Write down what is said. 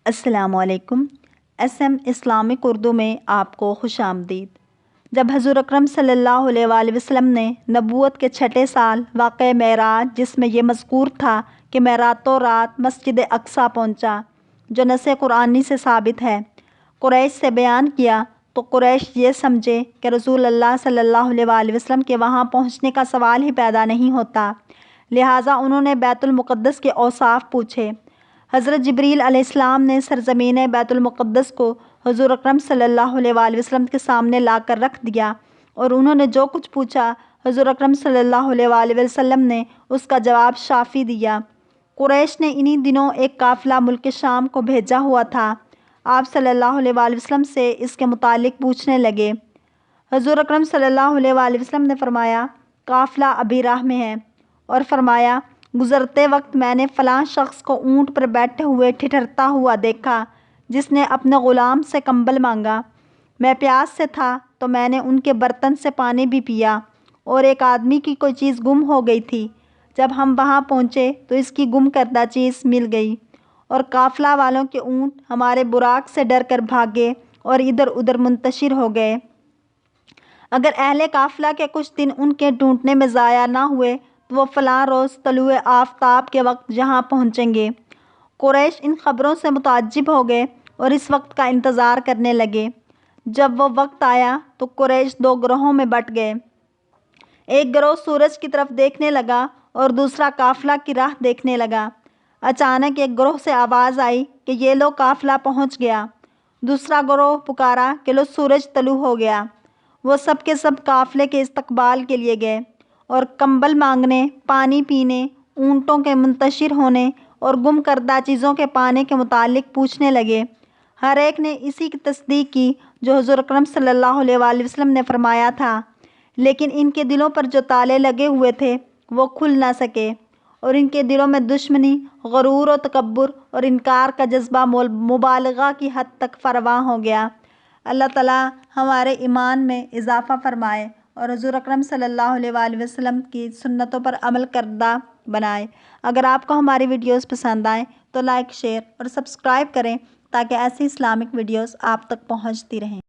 السلام علیکم۔ SM Islamic Urdu میں آپ کو خوش آمدید۔ جب حضور اکرم صلی اللہ علیہ وآلہ وسلم نے نبوت کے چھٹے سال واقعہ معراج، جس میں یہ مذکور تھا کہ میں راتوں رات مسجد اقصیٰ پہنچا، جو نص قرآنی سے ثابت ہے، قریش سے بیان کیا، تو قریش یہ سمجھے کہ رسول اللہ صلی اللہ علیہ وآلہ وسلم کے وہاں پہنچنے کا سوال ہی پیدا نہیں ہوتا، لہٰذا انہوں نے بیت المقدس کے اوصاف پوچھے۔ حضرت جبریل علیہ السلام نے سرزمین بیت المقدس کو حضور اکرم صلی اللہ علیہ وآلہ وسلم کے سامنے لا کر رکھ دیا، اور انہوں نے جو کچھ پوچھا حضور اکرم صلی اللہ علیہ وآلہ وسلم نے اس کا جواب شافی دیا۔ قریش نے انہی دنوں ایک قافلہ ملک شام کو بھیجا ہوا تھا۔ آپ صلی اللہ علیہ وآلہ وسلم سے اس کے متعلق پوچھنے لگے۔ حضور اکرم صلی اللہ علیہ وآلہ وسلم نے فرمایا، قافلہ ابھی راہ میں ہے، اور فرمایا، گزرتے وقت میں نے فلاں شخص کو اونٹ پر بیٹھے ہوئے ٹھٹھرتا ہوا دیکھا، جس نے اپنے غلام سے کمبل مانگا۔ میں پیاس سے تھا تو میں نے ان کے برتن سے پانی بھی پیا، اور ایک آدمی کی کوئی چیز گم ہو گئی تھی۔ جب ہم وہاں پہنچے تو اس کی گم کردہ چیز مل گئی، اور قافلہ والوں کے اونٹ ہمارے براق سے ڈر کر بھاگے اور ادھر ادھر منتشر ہو گئے۔ اگر اہل قافلہ کے کچھ دن ان کے ڈھونڈنے میں ضائع نہ ہوئے تو وہ فلاں روز طلوع آفتاب کے وقت جہاں پہنچیں گے۔ قریش ان خبروں سے متعجب ہو گئے اور اس وقت کا انتظار کرنے لگے۔ جب وہ وقت آیا تو قریش دو گروہوں میں بٹ گئے۔ ایک گروہ سورج کی طرف دیکھنے لگا اور دوسرا قافلہ کی راہ دیکھنے لگا۔ اچانک ایک گروہ سے آواز آئی کہ یہ لو قافلہ پہنچ گیا۔ دوسرا گروہ پکارا کہ لو سورج طلوع ہو گیا۔ وہ سب کے سب قافلے کے استقبال کے لیے گئے، اور کمبل مانگنے، پانی پینے، اونٹوں کے منتشر ہونے اور گم کردہ چیزوں کے پانے کے متعلق پوچھنے لگے۔ ہر ایک نے اسی کی تصدیق کی جو حضور اکرم صلی اللہ علیہ وآلہ وسلم نے فرمایا تھا، لیکن ان کے دلوں پر جو تالے لگے ہوئے تھے وہ کھل نہ سکے، اور ان کے دلوں میں دشمنی، غرور و تکبر اور انکار کا جذبہ مبالغہ کی حد تک فراواں ہو گیا۔ اللہ تعالیٰ ہمارے ایمان میں اضافہ فرمائے اور حضور اکرم صلی اللہ علیہ وآلہ وسلم کی سنتوں پر عمل کردہ بنائے۔ اگر آپ کو ہماری ویڈیوز پسند آئیں تو لائک، شیئر اور سبسکرائب کریں تاکہ ایسی اسلامک ویڈیوز آپ تک پہنچتی رہیں۔